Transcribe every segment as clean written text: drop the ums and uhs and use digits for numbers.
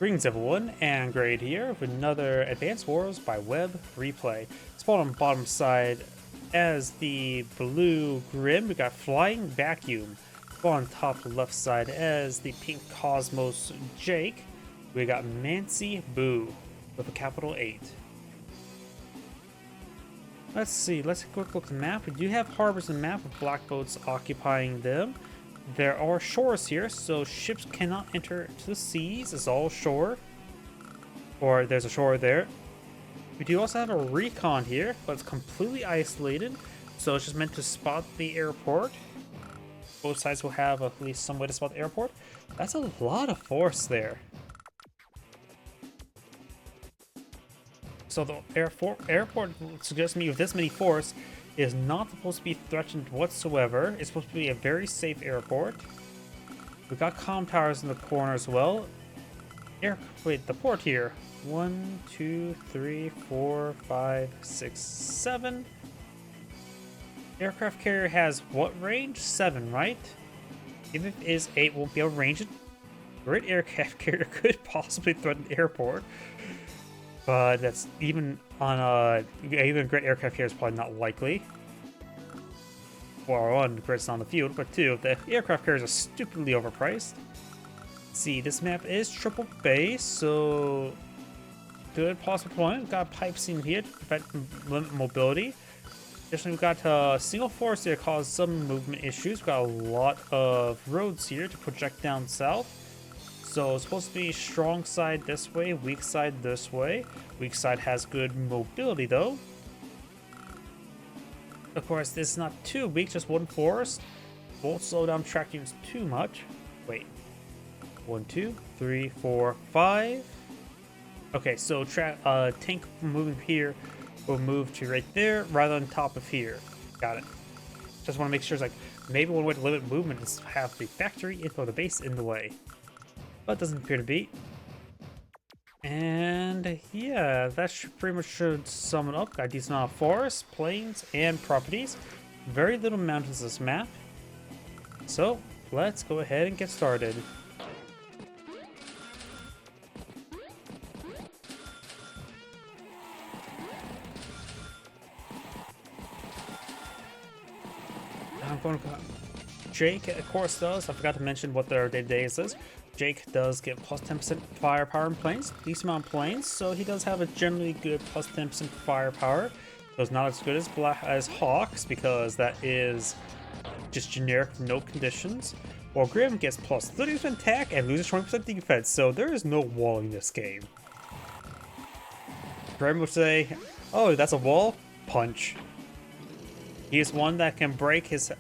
Greetings everyone, and Grade here with another Advanced Wars by Web replay. Spawn on bottom side as the blue Grimm, we got FlyingVacuum. Spawn on top left side as the pink Cosmos Jake, we got Macyboo8 with a capital 8. Let's see, let's take a quick look at the map. We do have harbors in the map with black boats occupying them. There are shores here, so ships cannot enter to the seas. It's all shore. Or there's a shore there. We do also have a recon here, but it's completely isolated. So it's just meant to spot the airport. Both sides will have at least some way to spot the airport. That's a lot of force there. So the airport suggests to me with this many force is not supposed to be threatened whatsoever. It's supposed to be a very safe airport. We got comm towers in the corner as well. Wait, the port here. 1, 2, 3, 4, 5, 6, 7. Aircraft carrier has what range? 7, right? If it is 8, won't be able to range it. Great aircraft carrier could possibly threaten the airport. But that's even on even great aircraft carrier is probably not likely. Well, one, it's on the field, but two, the aircraft carriers are stupidly overpriced. See, this map is triple base, so good possible deployment. We've got pipes in here to prevent limit mobility. Additionally, we've got single force here cause some movement issues. We've got a lot of roads here to project down south. So it's supposed to be strong side this way, weak side this way. Weak side has good mobility though. Of course, this is not too weak, just one forest. Won't slow down track units too much. Wait. 1, 2, 3, 4, 5. Okay, so tank moving here will move to right there rather than top of here. Got it. Just want to make sure it's like maybe one way to limit movement is have the factory info the base in the way. But doesn't appear to be. And yeah, that pretty much should sum it up. Got a decent amount of forests, plains, and properties. Very little mountains this map. So let's go ahead and get started. I'm going to Jake, of course, does. I forgot to mention what their day-to-day is. Jake does get plus 10% firepower in planes, decent amount of planes, so he does have a generally good plus 10% firepower. So it's not as good as Hawks, because that is just generic, no conditions. While Grimm gets plus 30% attack and loses 20% defense, so there is no wall in this game. Grimm would say, oh, that's a wall? Punch. He is one that can break his,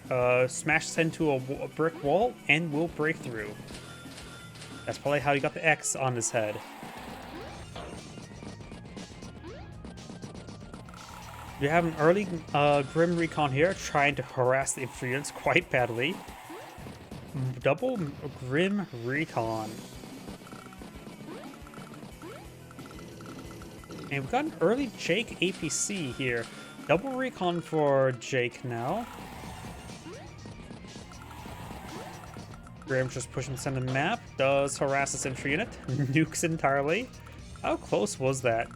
smash his head into a brick wall and will break through. That's probably how he got the X on his head. We have an early Grimm recon here trying to harass the infantry units quite badly. Double Grimm recon. And we've got an early Jake APC here. Double recon for Jake now. Grimm's just pushing the center map. Does harass this infantry unit. Nukes entirely. How close was that?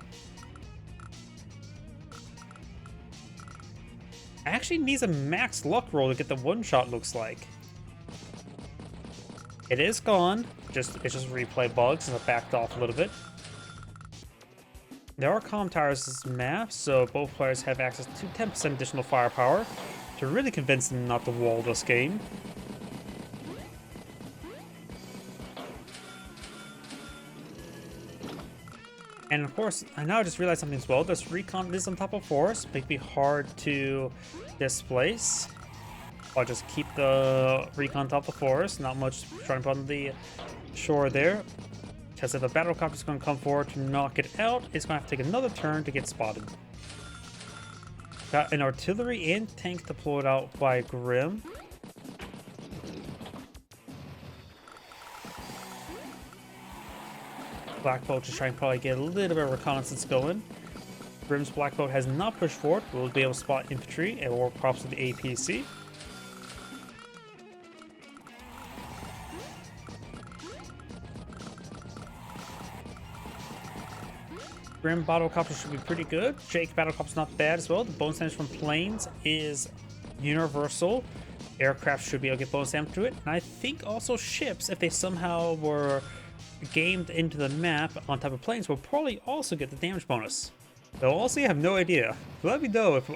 Actually needs a max luck roll to get the one shot, looks like. It is gone. It's just replay bugs and it backed off a little bit. There are comm towers in this map, so both players have access to 10% additional firepower to really convince them not to wall this game. And of course, I now just realized something as well. This recon is on top of forest, may be hard to displace. I'll just keep the recon on top of forest, not much trying to put on the shore there. Because if a battlecopter is going to come forward to knock it out, it's going to have to take another turn to get spotted. Got an artillery and tank deployed out by Grimm. Black boat just trying to probably get a little bit of reconnaissance going. Grimm's black boat has not pushed forward. We'll be able to spot infantry and war props with the APC. Grimm Battlecopter should be pretty good. Jake Battlecopter's not bad as well. The bonus damage from planes is universal. Aircraft should be able to get bonus damage to it. And I think also ships, if they somehow were gamed into the map on top of planes, will probably also get the damage bonus. Though also you have no idea. Let me know if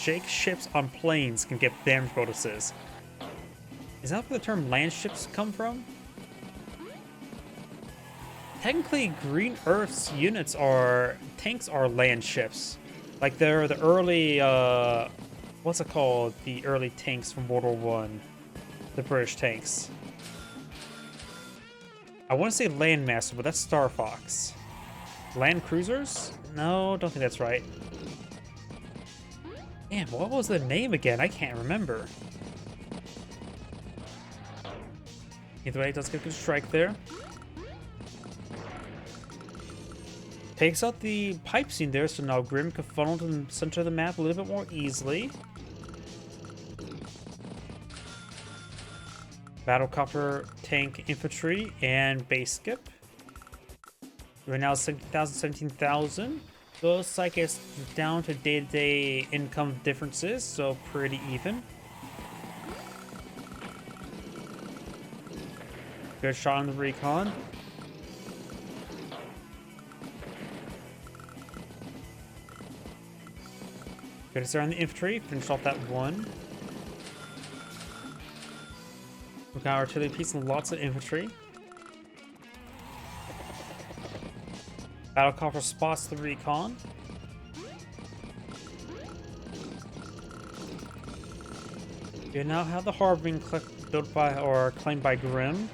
Jake's ships on planes can get damage bonuses. Is that where the term land ships come from? Technically, Green Earth's units are tanks are land ships. Like they're the early what's it called? The early tanks from World War One. The British tanks. I want to say Landmaster, but that's Star Fox. Land cruisers? No, don't think that's right. Damn, what was the name again? I can't remember. Either way, it does get a good strike there. Takes out the pipe scene there, so now Grimm can funnel to the center of the map a little bit more easily. Battlecopter, tank, infantry, and base skip. Right now 17,000, 17,000. Looks like it's down to day-to-day income differences, so pretty even. Good shot on the recon. Good start on the infantry, finish off that one. We got artillery piece and lots of infantry. Battlecopter spots the recon. You now have the harbor being built by or claimed by Grimm.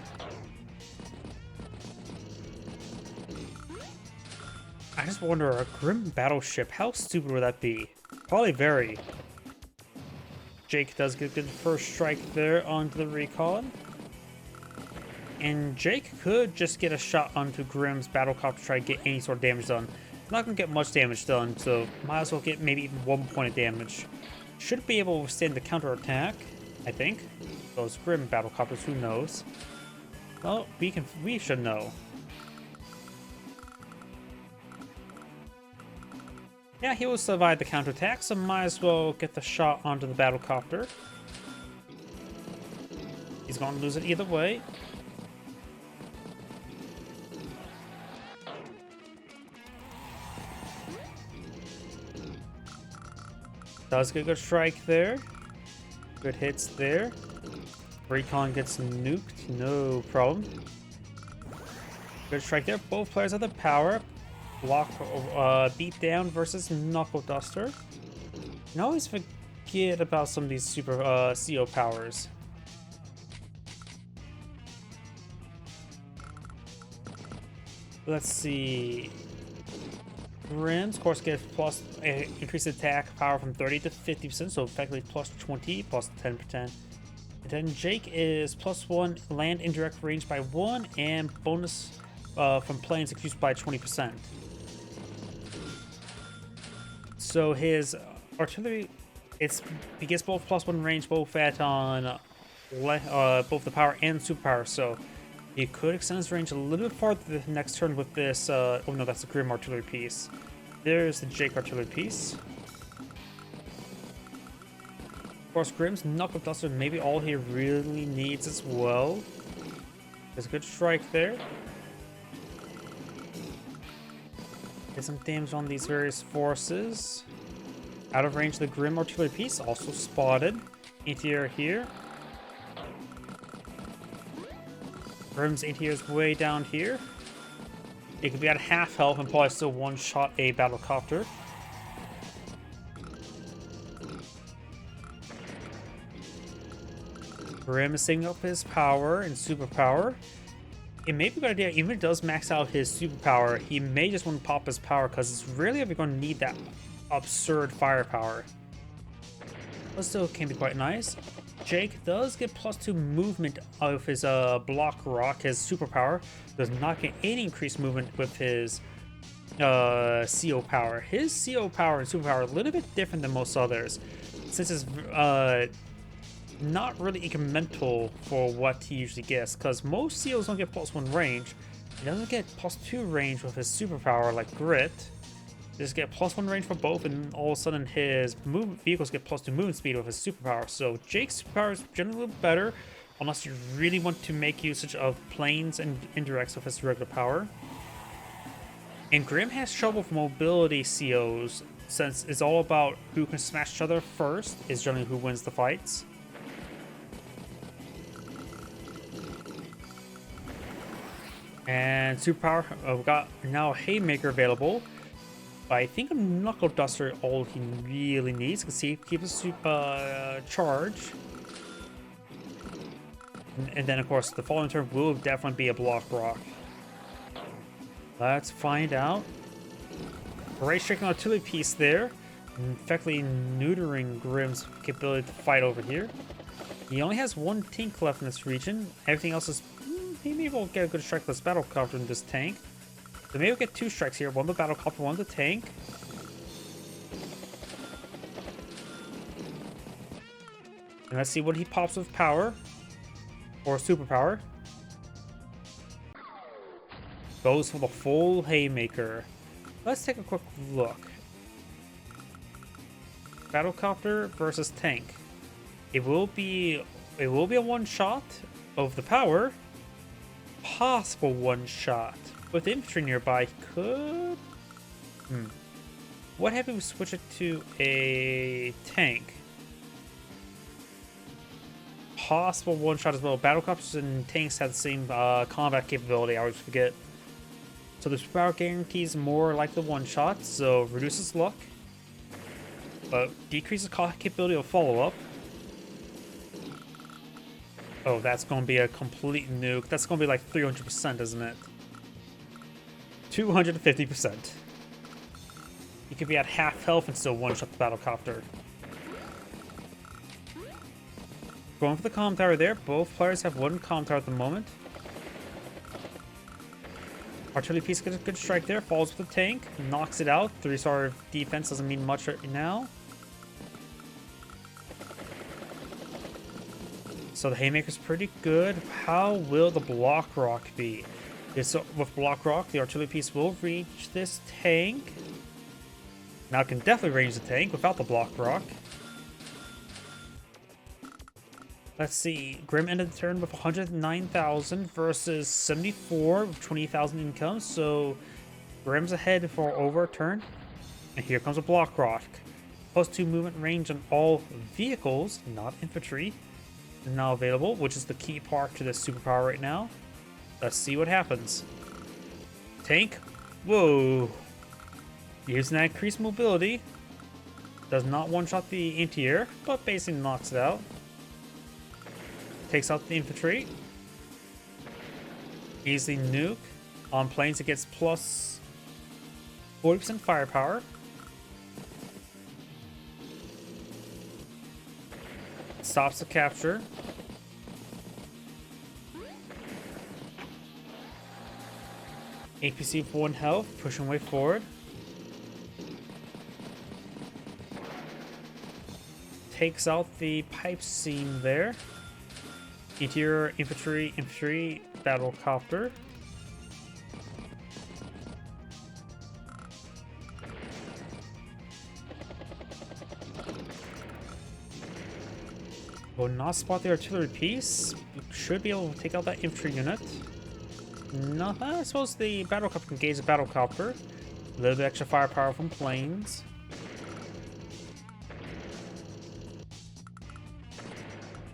I just wonder, a Grimm battleship, how stupid would that be? Probably very. Jake does get a good first strike there onto the recon. And Jake could just get a shot onto Grimm's battlecopter to try to get any sort of damage done. It's not going to get much damage done, so might as well get maybe even 1 point of damage. Should be able to withstand the counterattack, I think. Those Grimm battlecopters, who knows? Well, we should know. Yeah, he will survive the counterattack, so might as well get the shot onto the battlecopter. He's going to lose it either way. Does get a good strike there. Good hits there. Recon gets nuked, no problem. Good strike there. Both players have the power. Block, beat down versus knuckle duster. And I always forget about some of these super CO powers. Let's see. Grimm's, of course, gets plus increased attack power from 30 to 50%, so effectively plus 20, plus 10%. And then Jake is plus 1 land indirect range by 1, and bonus from planes increased by 20%. So his artillery, he gets both plus 1 range, both at on both the power and superpower. So he could extend his range a little bit farther the next turn with this. Oh no, that's the Grimm artillery piece. There's the Jake artillery piece. Of course, Grimm's knuckle duster maybe all he really needs as well. There's a good strike there. Get some damage on these various forces. Out of range, the Grimm artillery piece also spotted. Anti-air here. Grimm's anti-air is way down here. It could be at half health and probably still one-shot a battlecopter. Grimm is saving up his power and superpower. It may be a good idea, even if it does max out his superpower, he may just want to pop his power because it's really ever going to need that absurd firepower. But still can be quite nice. Jake does get plus 2 movement of his block rock, his superpower. Does not get any increased movement with his CO power. His CO power and superpower are a little bit different than most others, since it's not really incremental for what he usually gets, because most COs don't get plus 1 range. He doesn't get +2 range with his superpower like Grit. He just get +1 range for both, and all of a sudden his vehicles get +2 movement speed with his superpower. So Jake's superpower is generally a little better, unless you really want to make usage of planes and indirects with his regular power. And Grimm has trouble with mobility COs, since it's all about who can smash each other first, is generally who wins the fights. And superpower, we've got now a Haymaker available. But I think a Knuckle Duster all he really needs. You can see keep a charge. And then of course the following turn will definitely be a Block Rock. Let's find out. Right striking artillery piece there, effectively neutering Grimm's capability to fight over here. He only has 1 tank left in this region. Everything else is... he maybe will get a good strike with this battle copter in this tank. So maybe we'll get 2 strikes here. One with the battle copter, one with the tank. And let's see what he pops with power. Or superpower. Goes for the full Haymaker. Let's take a quick look. Battlecopter versus tank. It will be a one-shot of the power. Possible one-shot. With infantry nearby, could... What if we switch it to a tank? Possible one-shot as well. Battlecopters and tanks have the same combat capability, I always forget. So the power guarantees more like the one-shot, so reduces luck, but decreases capability of follow-up. Oh, that's going to be a complete nuke. That's going to be like 300%, isn't it? 250%. You could be at half health and still one-shot the battlecopter. Going for the comm tower there. Both players have 1 comm tower at the moment. Artillery piece gets a good strike there, falls with the tank, knocks it out. 3-star defense doesn't mean much right now. So the Haymaker's pretty good. How will the Block Rock be? So with Block Rock, the artillery piece will reach this tank. Now it can definitely range the tank without the Block Rock. Let's see, Grimm ended the turn with 109,000 versus 74 with 20,000 income, so Grimm's ahead for over a turn. And here comes a Block Rock. +2 movement range on all vehicles, not infantry, is now available, which is the key part to this superpower right now. Let's see what happens. Tank, whoa. Using that increased mobility. Does not one-shot the anti-air, but basically knocks it out. Takes out the infantry. Easily nuke. On planes, it gets plus 40% firepower. Stops the capture. APC for 1 health, pushing way forward. Takes out the pipe seam there. Interior infantry, battlecopter. Will not spot the artillery piece. Should be able to take out that infantry unit. No, I suppose the battlecopter can engage the battlecopter. A little bit extra firepower from planes.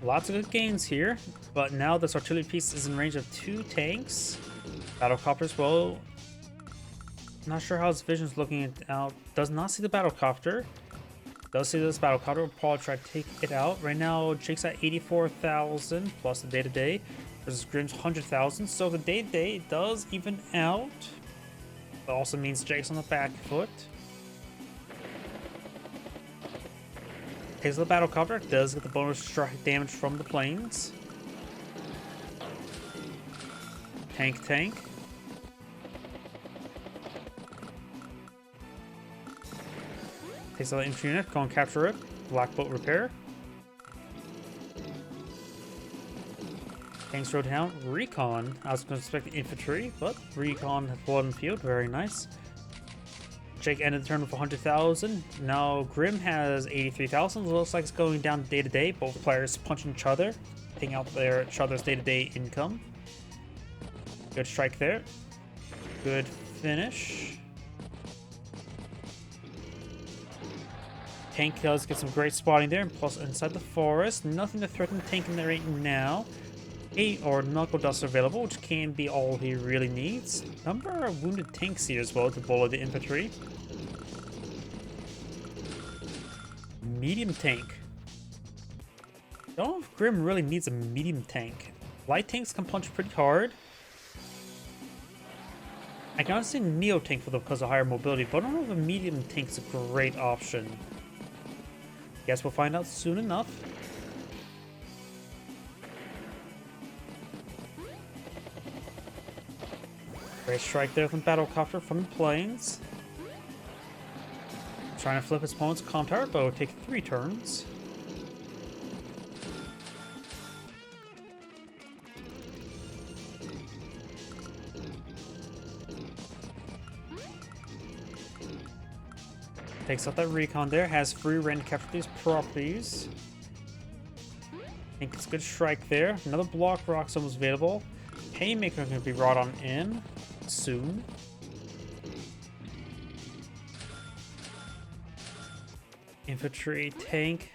Lots of good gains here, but now this artillery piece is in range of 2 tanks. Battlecopters, well, not sure how his vision's looking out. Does not see the battlecopter. Does see this battlecopter. Will probably try to take it out. Right now, Jake's at 84,000 plus the day-to-day versus Grimm's 100,000. So the day-to-day does even out. That also means Jake's on the back foot. Takes the battlecopter, does get the bonus strike damage from the planes. Tank. Takes out the infantry unit, go and capture it. Black boat repair. Tanks rode down. Recon. I was going to expect the infantry, but Recon had blood in the field. Very nice. Jake ended the turn with 100,000. Now Grimm has 83,000. Looks like it's going down day to day. Both players punching each other, taking out each other's day to day income. Good strike there. Good finish. Tank does get some great spotting there, and plus inside the forest. Nothing to threaten Tank in there right now. 8 or Knuckle Dust available, which can be all he really needs. Number of wounded tanks here as well to bully the infantry. Medium tank. I don't know if Grimm really needs a medium tank. Light tanks can punch pretty hard. I can understand Neo tank for them because of higher mobility, but I don't know if a medium tank is a great option. Guess we'll find out soon enough. Great strike there from Battlecopter from the planes. Trying to flip his opponent's comm tower, but it will take 3 turns. Takes out that recon there, has free reign to capture these properties. I think it's a good strike there. Another block rock zone was available. Haymaker can be brought on in soon. Infantry, tank.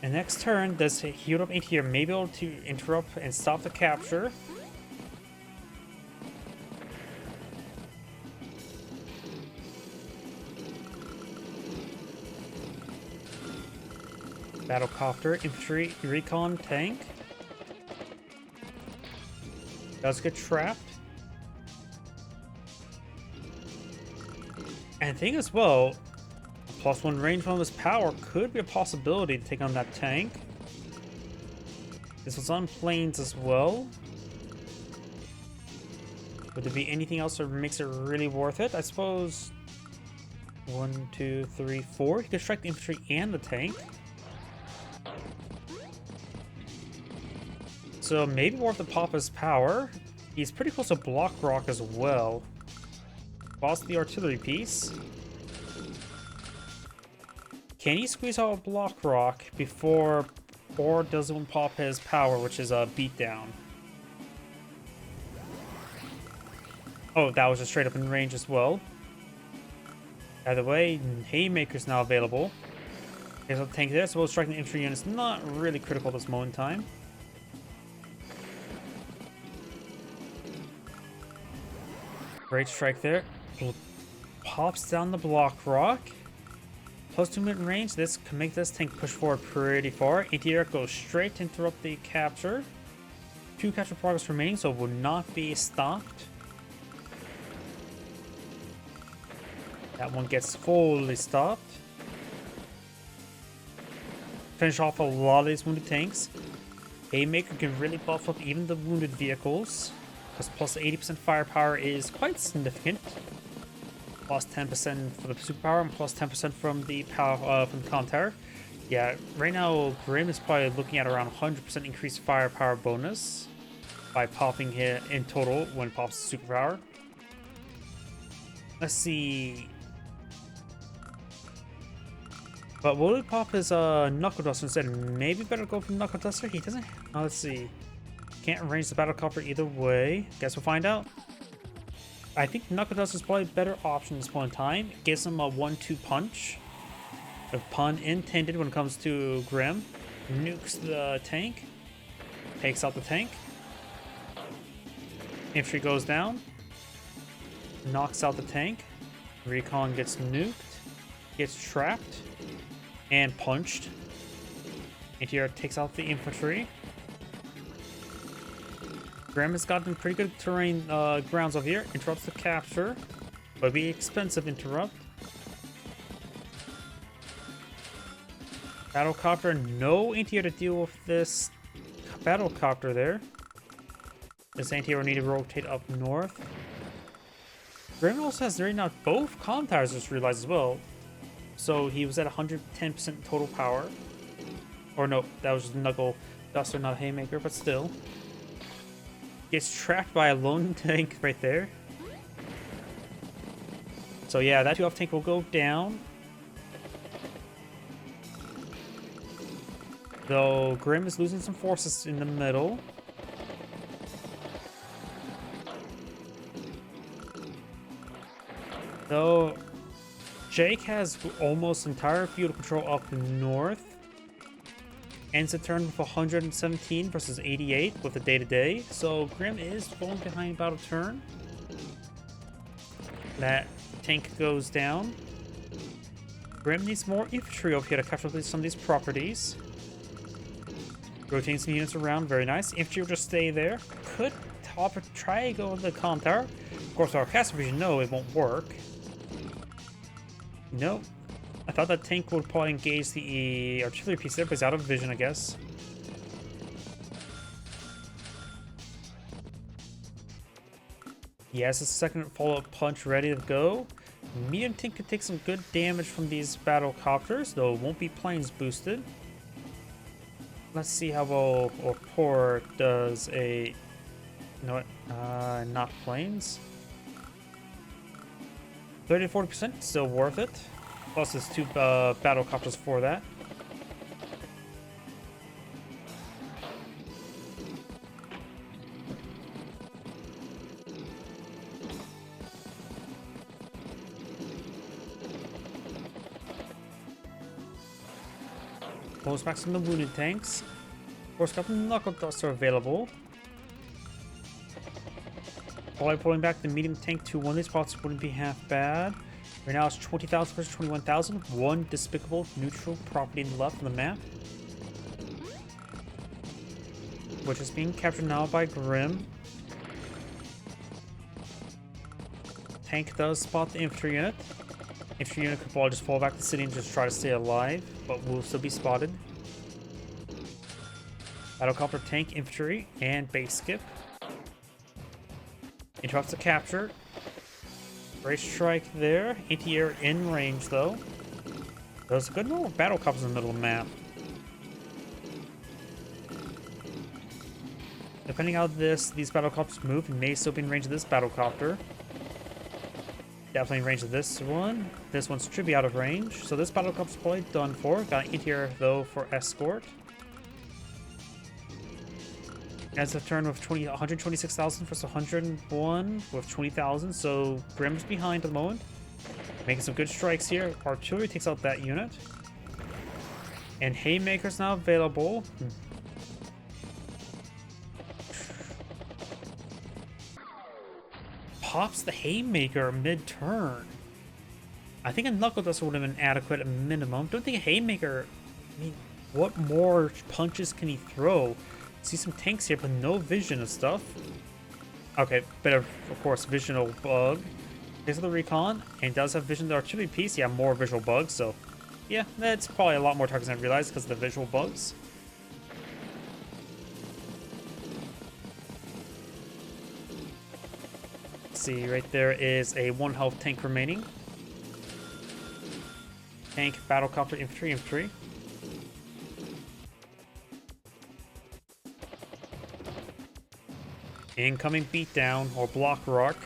And next turn, this healed up here may be able to interrupt and stop the capture. Battlecopter, infantry, recon, tank. Does get trapped. And I think as well, +1 range from his power could be a possibility to take on that tank. This was on planes as well. Would there be anything else that makes it really worth it? I suppose 1, 2, 3, 4. He could strike the infantry and the tank. So maybe worth to pop his power. He's pretty close to block rock as well. Boss the artillery piece. Can he squeeze out a block rock before, or does one pop his power, which is a beatdown? Oh, that was just straight up in range as well. Either way, Haymaker's now available. There's a tank there, so we'll strike the infantry units. Not really critical at this moment in time. Great strike there. Pops down the block rock. +2 minute range. This can make this tank push forward pretty far. Anti-air goes straight to interrupt the capture. 2 capture progress remaining, so it will not be stopped. That one gets fully stopped. Finish off a lot of these wounded tanks. Haymaker can really buff up even the wounded vehicles, because plus 80% firepower is quite significant. Plus 10% for the superpower and plus 10% from the power from the comm tower. Yeah, right now Grimm is probably looking at around 100% increased firepower bonus by popping hit in total when it pops the superpower. Let's see. But will he pop his Knuckle Duster instead? Maybe better go for Knuckle Duster. He doesn't. Oh, let's see. Can't arrange the Battlecopter either way. Guess we'll find out. I think Knuckle Duster is probably a better option at this point in time. It gives him a 1-2 punch. A pun intended when it comes to Grimm. Nukes the tank. Takes out the tank. Infantry goes down. Knocks out the tank. Recon gets nuked. Gets trapped. And punched. Anti-air takes out the infantry. Grimm has gotten pretty good terrain grounds over here. Interrupts the capture. But be expensive interrupt. Battlecopter, no anti-air to deal with this Battlecopter there. This anti-air will need to rotate up north. Grimm also has right now both comm towers, just realized as well. So he was at 110% total power. Or no, that was just Knuckle Duster, not a Haymaker, but still. Gets trapped by a lone tank right there. So yeah, that 2-off tank will go down. Though Grimm is losing some forces in the middle. Though Jake has almost entire field control up north. Ends the turn with 117 versus 88 with the day-to-day. So Grimm is falling behind about a turn. That tank goes down. Grimm needs more infantry over here to capture some of these properties. Rotating some units around, very nice. Infantry will just stay there. Could try to go with the comm tower. Of course, our caster vision, no, it won't work. Nope. I thought that tank would probably engage the artillery piece there, but it's out of vision, I guess. He has his second follow-up punch ready to go. Medium tank could take some good damage from these battle copters, though it won't be planes boosted. Let's see how well or poor does a... You know what? Not planes. 30 to 40%, still worth it. Plus there's 2 battle copters for that. Pulls back some of the wounded tanks. Of course, got the Knuckle Duster available. Probably pulling back the medium tank to one of these spots wouldn't be half bad. Right now it's 20,000 versus 21,000. One despicable neutral property left on the map, which is being captured now by Grimm. Tank does spot the infantry unit. Infantry unit could probably just fall back to the city and just try to stay alive, but will still be spotted. Battlecopter, tank, infantry, and base skip. Interrupts the capture. Great strike there. Anti-air in range, though. There's a good number of battlecopters in the middle of the map. Depending how these battlecopters move, it may still be in range of this battlecopter. Definitely in range of this one. This one should be out of range. So this battlecopter's probably done for. Got an anti-air, though, for escort. As a turn with 126,000 versus 101 with 20,000. So Grimm's behind at the moment. Making some good strikes here. Artillery takes out that unit. And Haymaker's now available. Pops the Haymaker mid-turn. I think a Knuckle Duster would have been adequate at minimum. Don't think a Haymaker... I mean, what more punches can he throw? See some tanks here, but no vision of stuff. Okay, bit of course, visual bug. Takes the recon, and does have vision of the artillery piece. Yeah, more visual bugs, so... Yeah, that's probably a lot more targets than I realized because of the visual bugs. See, right there is a 1 health tank remaining. Tank, battlecopter, infantry. Incoming beatdown or block rock.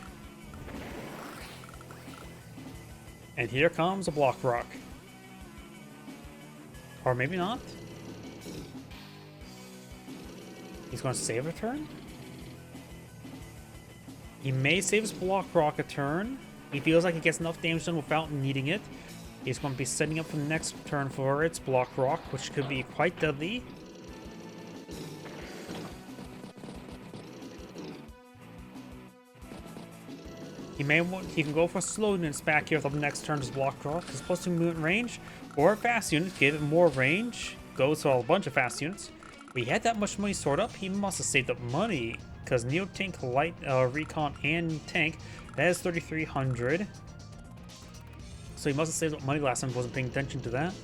And here comes a block rock. Or maybe not. He's going to save a turn? He may save his block rock a turn. He feels like he gets enough damage done without needing it. He's going to be setting up for the next turn for its block rock, which could be quite deadly. He can go for slow units back here with the next turn's block rock. He's supposed to move in range or a fast unit, give it more range. Goes to a bunch of fast units. We had that much money stored up. He must have saved up money because Neo Tank, Light, Recon, and Tank, that is 3,300. So he must have saved up money last time. Wasn't paying attention to that.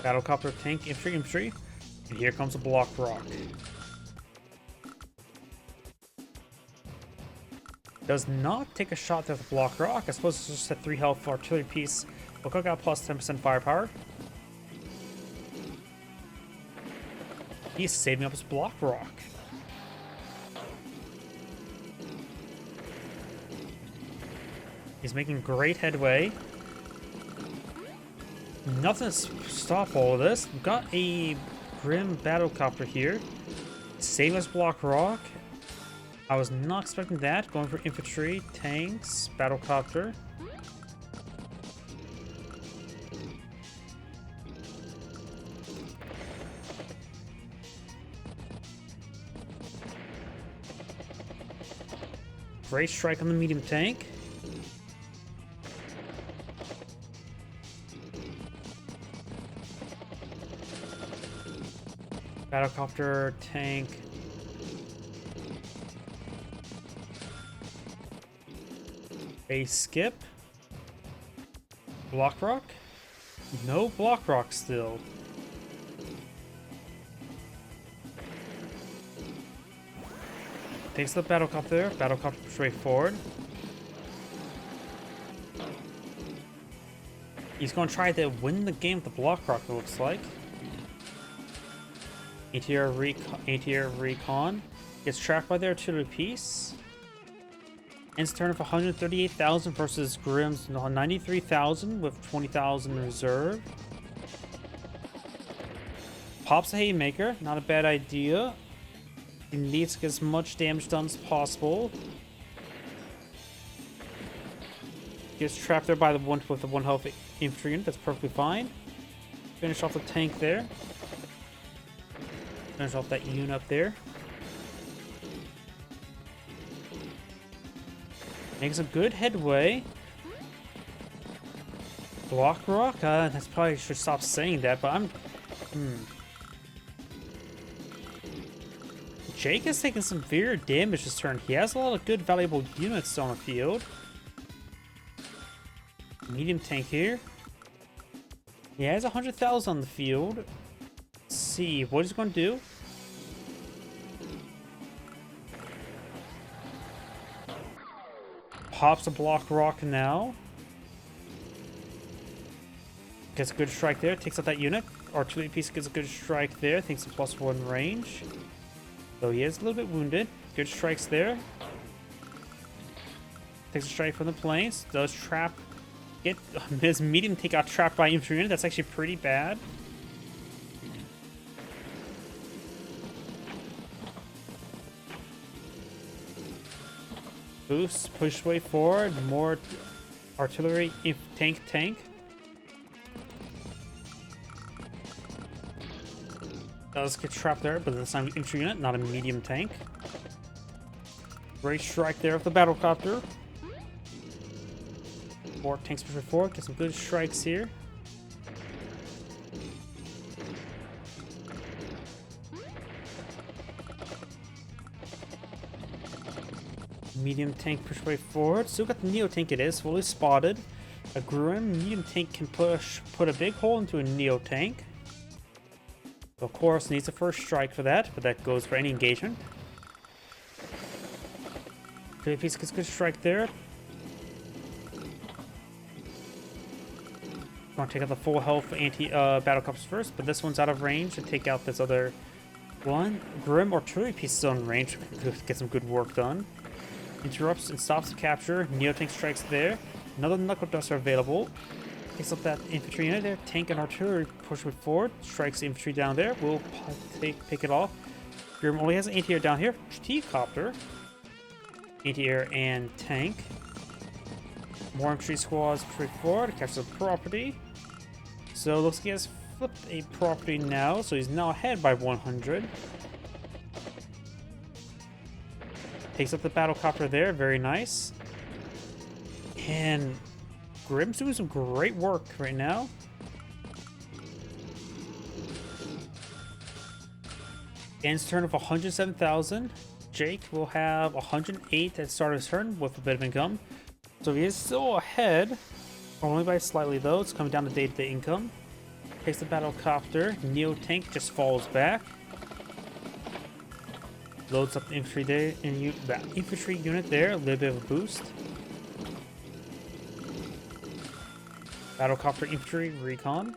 Battlecopter, tank, infantry. And here comes a block rock. Does not take a shot there with the block rock. I suppose it's just a 3 health artillery piece. We'll cook out plus 10% firepower. He's saving up his block rock. He's making great headway. Nothing to stop all of this. We've got a Grimm battlecopter here. Save us block rock. I was not expecting that. Going for infantry, tanks, battlecopter. Great strike on the medium tank. Battlecopter, tank. A skip. Block rock? No block rock still. Takes the battlecopter. Battlecopter straight forward. He's going to try to win the game with the block rock, it looks like. ATR recon. Gets trapped by the artillery piece. Ends turn of 138,000 versus Grimm's 93,000 with 20,000 in reserve. Pops a haymaker. Not a bad idea. He needs to get as much damage done as possible. Gets trapped there by the one with the 1 health infantry unit. That's perfectly fine. Finish off the tank there. Finish off that unit up there. Makes a good headway. Block rock? That's probably should stop saying that, but I'm... Jake has taken some severe damage this turn. He has a lot of good, valuable units on the field. Medium tank here. He has 100,000 on the field. Let's see what he's going to do. Pops a block rock now. Gets a good strike there. Takes out that unit. Artillery piece gets a good strike there. Takes a +1 range. So he is a little bit wounded. Good strikes there. Takes a strike from the planes. Does trap. His medium tank got trapped by infantry unit. That's actually pretty bad. Boost, push way forward. More artillery, tank. Does get trapped there, but this time infantry unit, not a medium tank. Great strike there with the battlecopter. 4 tanks push forward. Get some good strikes here. Medium tank push way forward. Still got the Neo tank. It is fully spotted. A Grimm medium tank can put a big hole into a Neo tank. Of course, needs a first strike for that, but that goes for any engagement. Great piece gets a good strike there. Want to take out the full health battlecopters first, but this one's out of range to take out this other one. Grimm artillery piece is on range to get some good work done. Interrupts and stops the capture. Neotank strikes there. Another knuckle duster available. Picks up that infantry unit there. Tank and artillery push it forward. Strikes the infantry down there. We'll pick it off. Grimm only has an anti-air down here. T-copter. Anti-air and tank. More infantry squads push forward. Captures the property. So it looks like he has flipped a property now. So he's now ahead by 100. Takes up the battlecopter there, very nice. And Grimm's doing some great work right now. Ends turn of 107,000. Jake will have 108 at start of his turn with a bit of income. So he is still ahead, only by slightly though. It's coming down to day-to-day income. Takes the battle copter. Neo tank just falls back. Loads up the infantry there, and the infantry unit there, a little bit of a boost. Battlecopter infantry recon.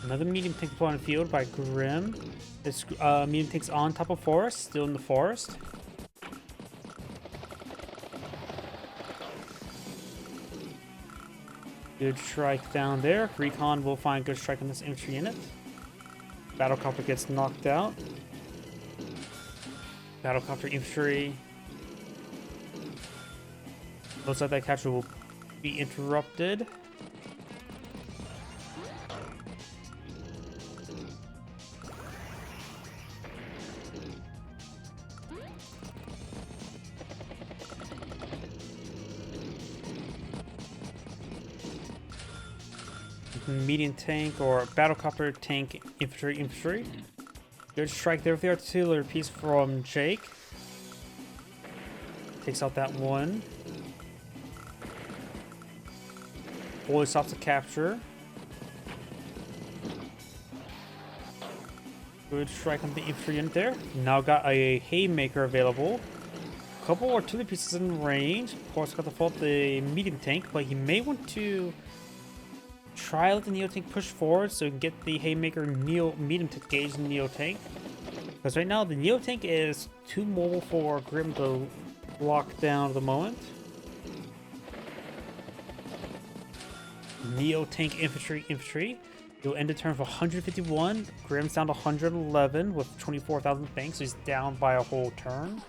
Another medium tank deployed on the field by Grimm. This medium tank's on top of forest, still in the forest. Good strike down there. Recon will find good strike on this infantry unit. Battlecopter gets knocked out. Battlecopter infantry. Looks like that capture will be interrupted. Medium tank or battlecopter tank infantry. Good strike there with the artillery piece from Jake. Takes out that one. Fully stops the capture. Good strike on the infantry unit there. Now got a haymaker available. Couple artillery pieces in range. Of course, got to fault the medium tank, but he may want to try to let the Neo tank push forward so he can get the haymaker medium to engage the Neo tank. Because right now the Neo tank is too mobile for Grimm to lock down at the moment. Neo tank infantry. He'll end the turn for 151. Grimm's down to 111 with 24,000 thanks, so he's down by a whole turn.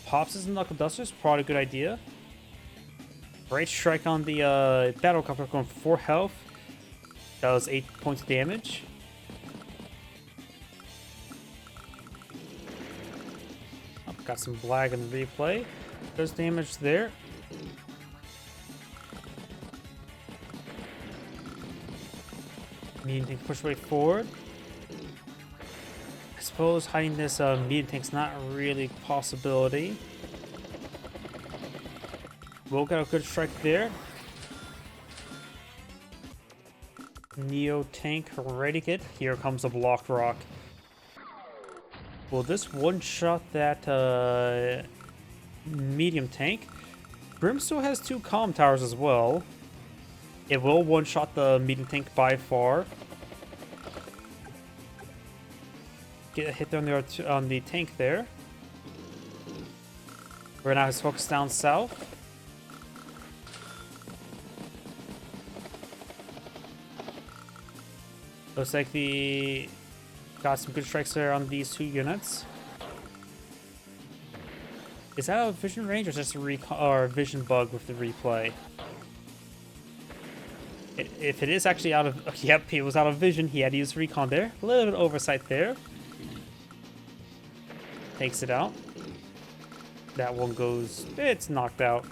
Pops his knuckle dusters, probably a good idea. Great strike on the battlecopter, going for 4 health. That was 8 points of damage. Oh, got some lag in the replay. There's damage there. Medium tank push way forward. I suppose hiding this medium tank's not really a possibility. We'll get a good strike there. Neo tank ready kit. Here comes a block rock. Will this one-shot that medium tank? Grimm still has 2 comm towers as well. It will one-shot the medium tank by far. Get a hit on the tank there. Right now he's focused down south. Looks like got some good strikes there on these 2 units. Is that a vision range or just a vision bug with the replay? If it is actually out of... Yep, he was out of vision. He had to use recon there. A little bit of oversight there. Takes it out. That one goes... It's knocked out.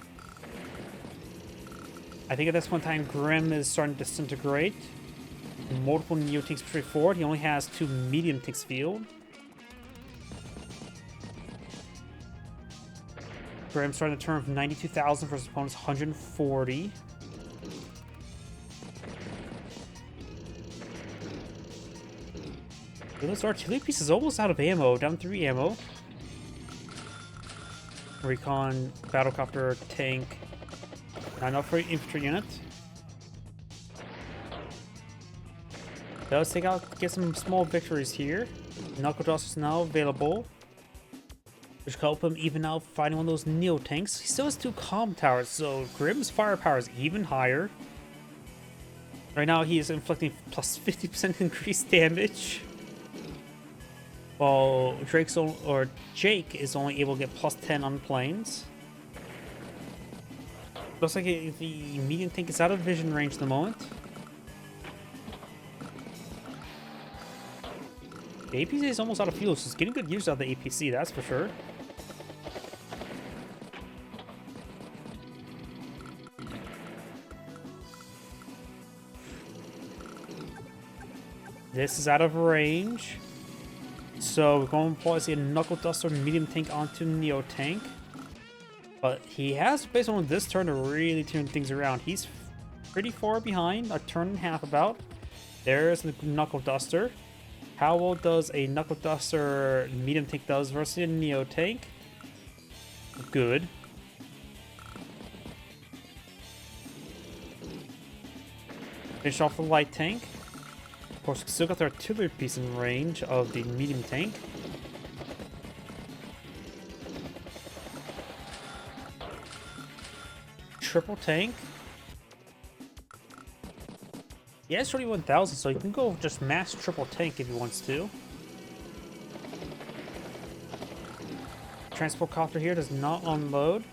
I think at this point in time, Grimm is starting to disintegrate. Multiple Neo tanks straight forward. He only has 2 medium tanks field. Grimm starting to turn from 92,000 versus opponent's 140. This artillery piece is almost out of ammo, down 3 ammo. Recon, battlecopter, tank. Not enough for infantry unit. Does get some small victories here. Knuckle dusters now available, which can help him even out fighting one of those Neo tanks. He still has 2 comm towers, so Grimm's firepower is even higher. Right now he is inflicting plus 50% increased damage, while Jake is only able to get plus 10 on planes. Looks like the medium tank is out of vision range at the moment. The APC is almost out of fuel, so it's getting good use out of the APC, that's for sure. This is out of range. So we're going to probably see a Knuckle Duster medium tank onto Neo Tank. But he has, based on this turn, to really turn things around. He's pretty far behind, a turn and a half about. There's the Knuckle Duster. How well does a Knuckle Duster medium tank does versus a Neo Tank? Good. Finish off the light tank. Of course, still got the artillery piece in range of the medium tank. Triple tank. He has 31,000, so he can go just mass triple tank if he wants to. Transport copter here does not unload.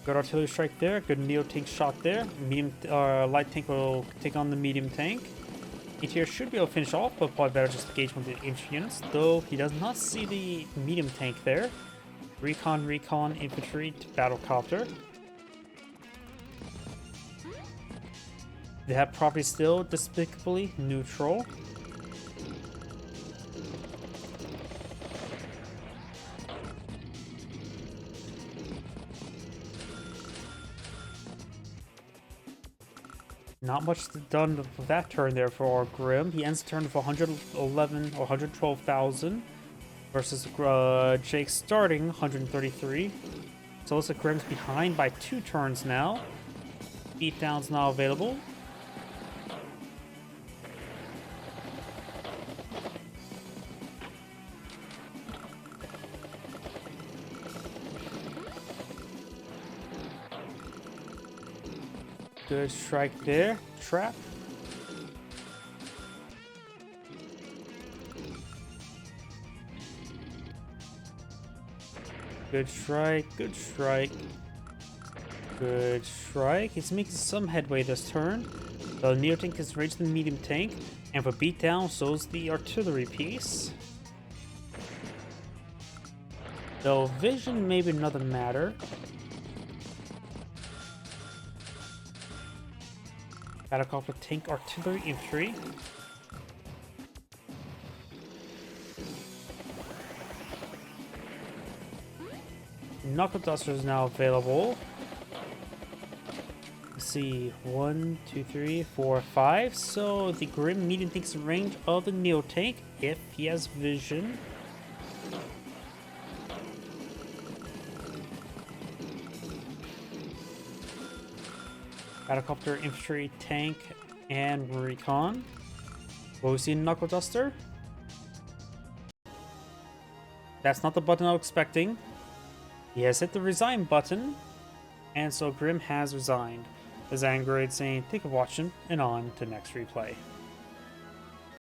Good artillery strike there. Good Neo tank shot there. Medium light tank will take on the medium tank. Interior should be able to finish off, but probably better just engage one of the infantry units. Though he does not see the medium tank there. Recon, infantry to battle copter. They have property still despicably neutral. Not much done with that turn there for Grimm. He ends the turn with 111 or 112,000 versus Jake starting 133. So looks like Grimm's behind by 2 turns now. Beatdown's now available. Good strike there. Trap. Good strike. Good strike. Good strike. He's making some headway this turn. The Neo tank has reached the medium tank. And for beatdown, so is the artillery piece. Though vision may be another matter. Battlecopter tank artillery infantry. Knuckle Duster is now available. Let's see, 1, 2, 3, 4, 5. So the Grimm medium tank's in range of the Neo tank if he has vision. Battlecopter, infantry, tank, and recon. Will we see a Knuckle Duster? That's not the button I was expecting. He has hit the resign button, and so Grimm has resigned. As Android saying, "Thank you for watching," and on to next replay.